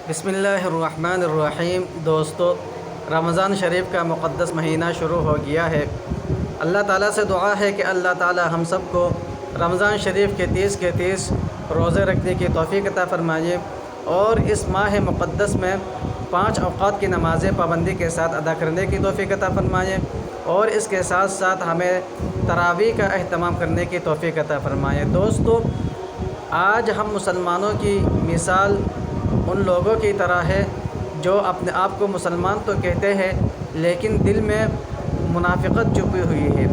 بسم اللہ الرحمن الرحیم۔ دوستو، رمضان شریف کا مقدس مہینہ شروع ہو گیا ہے۔ اللہ تعالیٰ سے دعا ہے کہ اللہ تعالیٰ ہم سب کو رمضان شریف کے 30 روزے رکھنے کی توفیق عطا فرمائے اور اس ماہ مقدس میں 5 اوقات کی نمازیں پابندی کے ساتھ ادا کرنے کی توفیق عطا فرمائے اور اس کے ساتھ ساتھ ہمیں تراویح کا اہتمام کرنے کی توفیق عطا فرمائے۔ دوستو، آج ہم مسلمانوں کی مثال ان لوگوں کی طرح ہے جو اپنے آپ کو مسلمان تو کہتے ہیں لیکن دل میں منافقت چھپی ہوئی ہے۔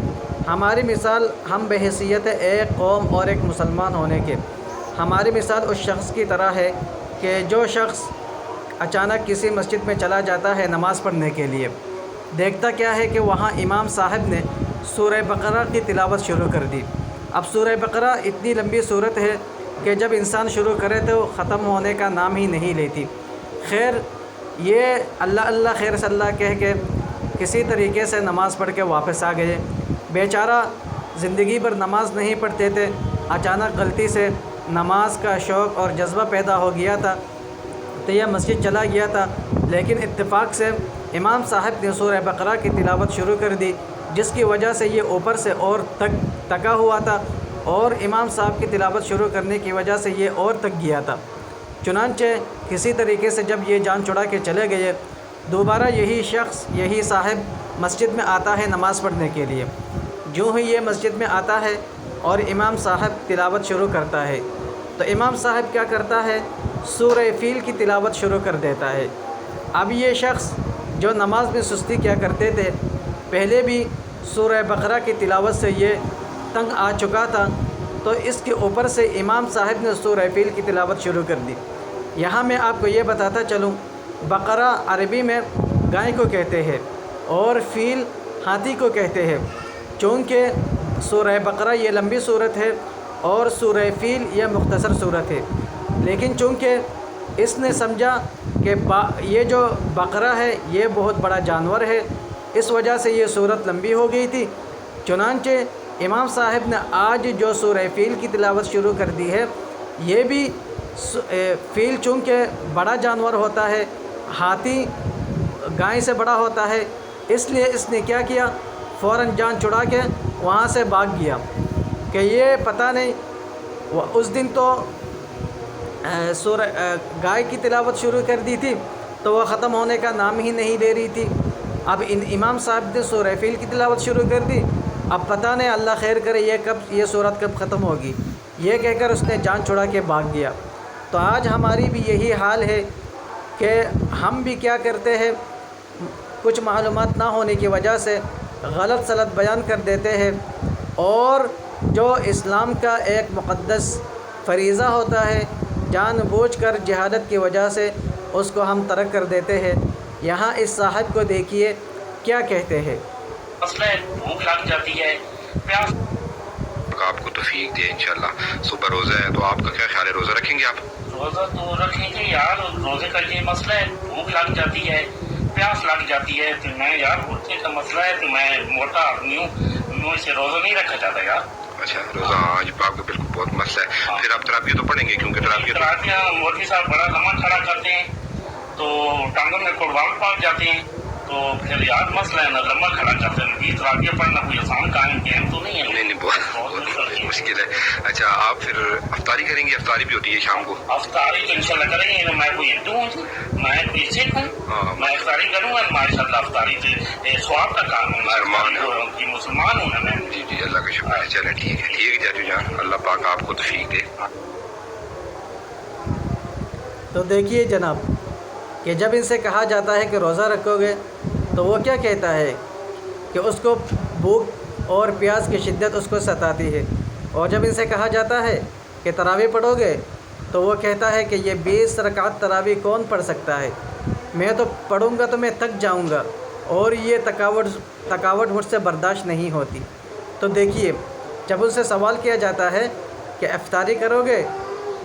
ہماری مثال ہم بحیثیت ایک قوم اور ایک مسلمان ہونے کے، ہماری مثال اس شخص کی طرح ہے کہ جو شخص اچانک کسی مسجد میں چلا جاتا ہے نماز پڑھنے کے لیے، دیکھتا کیا ہے کہ وہاں امام صاحب نے سورہ بقرہ کی تلاوت شروع کر دی۔ اب سورہ بقرہ اتنی لمبی صورت ہے کہ جب انسان شروع کرے تو ختم ہونے کا نام ہی نہیں لیتی۔ خیر، یہ اللہ اللہ خیر صلی اللہ کہہ کے کسی طریقے سے نماز پڑھ کے واپس آ گئے۔ بیچارہ زندگی بھر نماز نہیں پڑھتے تھے، اچانک غلطی سے نماز کا شوق اور جذبہ پیدا ہو گیا تھا تو یہ مسجد چلا گیا تھا، لیکن اتفاق سے امام صاحب نے سورہ بقرہ کی تلاوت شروع کر دی، جس کی وجہ سے یہ اوپر سے اور تکا ہوا تھا اور امام صاحب کی تلاوت شروع کرنے کی وجہ سے یہ اور تک گیا تھا۔ چنانچہ کسی طریقے سے جب یہ جان چھڑا کے چلے گئے، دوبارہ یہی شخص، یہی صاحب مسجد میں آتا ہے نماز پڑھنے کے لیے۔ جو ہی یہ مسجد میں آتا ہے اور امام صاحب تلاوت شروع کرتا ہے تو امام صاحب کیا کرتا ہے، سورہ فیل کی تلاوت شروع کر دیتا ہے۔ اب یہ شخص جو نماز میں سستی کیا کرتے تھے، پہلے بھی سورہ بقرہ کی تلاوت سے یہ تنگ آ چکا تھا، تو اس کے اوپر سے امام صاحب نے سورہ فیل کی تلاوت شروع کر دی۔ یہاں میں آپ کو یہ بتاتا چلوں، بقرہ عربی میں گائے کو کہتے ہیں اور فیل ہاتھی کو کہتے ہیں۔ چونکہ سورہ بقرہ یہ لمبی صورت ہے اور سورہ فیل یہ مختصر صورت ہے، لیکن چونکہ اس نے سمجھا کہ یہ جو بقرہ ہے یہ بہت بڑا جانور ہے، اس وجہ سے یہ صورت لمبی ہو گئی تھی۔ چنانچہ امام صاحب نے آج جو سورہ فیل کی تلاوت شروع کر دی ہے، یہ بھی فیل چونکہ بڑا جانور ہوتا ہے، ہاتھی گائے سے بڑا ہوتا ہے، اس لیے اس نے کیا کیا، فوراً جان چھڑا کے وہاں سے بھاگ گیا کہ یہ پتہ نہیں، اس دن تو سورہ گائے کی تلاوت شروع کر دی تھی تو وہ ختم ہونے کا نام ہی نہیں لے رہی تھی۔ اب امام صاحب نے سورہ فیل کی تلاوت شروع کر دی، اب پتہ نہیں اللہ خیر کرے یہ سورت کب ختم ہوگی، یہ کہہ کر اس نے جان چھڑا کے بھاگ گیا۔ تو آج ہماری بھی یہی حال ہے کہ ہم بھی کیا کرتے ہیں، کچھ معلومات نہ ہونے کی وجہ سے غلط سلط بیان کر دیتے ہیں اور جو اسلام کا ایک مقدس فریضہ ہوتا ہے، جان بوجھ کر جہالت کی وجہ سے اس کو ہم ترک کر دیتے ہیں۔ یہاں اس صاحب کو دیکھیے کیا کہتے ہیں۔ مسئلہ ہے، بھوک لگ جاتی ہے، پیاس آپ کو توفیق دے انشاءاللہ۔ صبح روزہ ہے تو آپ کا کیا خیال ہے، روزہ رکھیں گے آپ؟ روزہ تو رکھیں گے یار، روزے کا یہ مسئلہ ہے، بھوک لگ جاتی ہے، پیاس لگ جاتی ہے، تو میں یار اٹھنے کا مسئلہ ہے، تو میں موٹا آدمی ہوں، مجھ سے روزہ نہیں رکھا جاتا یار۔ اچھا، روزہ آج آپ کا بالکل بہت مسئلہ ہے۔ پھر آپ تراویح تو پڑھیں گے کیونکہ تراویح مولوی صاحب بڑا لمحہ کھڑا کرتے ہیں تو ٹانگوں میں قربان پاک جاتے ہیں، تو پھر یار مسئلہ ہے نا، لمحہ کھڑا کرتے ہیں، تراویح پڑھنا کوئی آسان کام تو نہیں ہے۔ نہیں بہت مشکل ہے۔ اچھا، آپ پھر افطاری کریں گے؟ افطاری بھی ہوتی ہے شام کو؟ افطاری تو انشاءاللہ کریں گے، میں کوئی ہندو ہوں، میں کوئی سکھ ہوں، میں افطاری کروں گا ماشاءاللہ۔ افطاری تو ثواب کا کام ہے، مسلمان ہوں نا میں۔ جی جی، اللہ کا شکر ہے۔ چلیں ٹھیک ہے، ٹھیک ہے چاچو جان، اللہ پاک آپ کو توفیق دے۔ تو دیکھیے جناب کہ جب ان سے کہا جاتا ہے کہ روزہ رکھو گے تو وہ کیا کہتا ہے کہ اس کو بھوک اور پیاس کی شدت اس کو ستاتی ہے، اور جب ان سے کہا جاتا ہے کہ تراویح پڑھو گے تو وہ کہتا ہے کہ یہ 20 رکعت تراویح کون پڑھ سکتا ہے، میں تو پڑھوں گا تو میں تھک جاؤں گا اور یہ تھکاوٹ مجھ سے برداشت نہیں ہوتی۔ تو دیکھیے جب ان سے سوال کیا جاتا ہے کہ افطاری کرو گے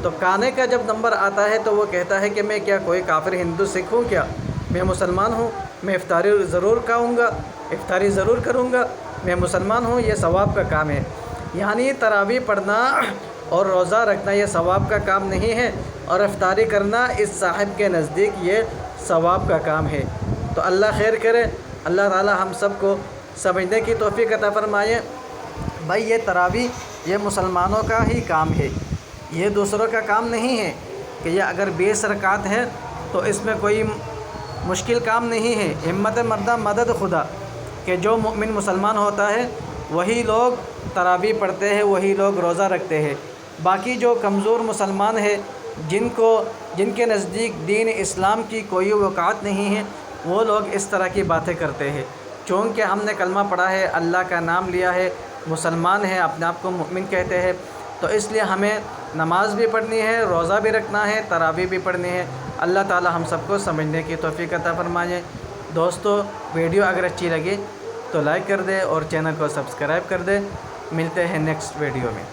تو کھانے کا جب نمبر آتا ہے تو وہ کہتا ہے کہ میں کیا کوئی کافر ہندو سکھ ہوں کیا، میں مسلمان ہوں، میں افطاری ضرور کھاؤں گا، افطاری ضرور کروں گا، میں مسلمان ہوں، یہ ثواب کا کام ہے۔ یعنی تراویح پڑھنا اور روزہ رکھنا یہ ثواب کا کام نہیں ہے، اور افطاری کرنا اس صاحب کے نزدیک یہ ثواب کا کام ہے۔ تو اللہ خیر کرے، اللہ تعالی ہم سب کو سمجھنے کی توفیق عطا فرمائے۔ بھائی یہ تراویح یہ مسلمانوں کا ہی کام ہے، یہ دوسروں کا کام نہیں ہے کہ یہ اگر 20 رکعت ہے تو اس میں کوئی مشکل کام نہیں ہے۔ ہمت مردہ مدد خدا، کہ جو مومن مسلمان ہوتا ہے وہی لوگ تراویح پڑھتے ہیں، وہی لوگ روزہ رکھتے ہیں۔ باقی جو کمزور مسلمان ہے، جن کے نزدیک دین اسلام کی کوئی وقعت نہیں ہے، وہ لوگ اس طرح کی باتیں کرتے ہیں۔ چونکہ ہم نے کلمہ پڑھا ہے، اللہ کا نام لیا ہے، مسلمان ہیں، اپنے آپ کو مومن کہتے ہیں، تو اس لیے ہمیں نماز بھی پڑھنی ہے، روزہ بھی رکھنا ہے، تراویح بھی پڑھنی ہے۔ اللہ تعالی ہم سب کو سمجھنے کی توفیق عطا فرمائے۔ دوستو ویڈیو اگر اچھی لگی تو لائک کر دے اور چینل کو سبسکرائب کر دے۔ ملتے ہیں نیکسٹ ویڈیو میں۔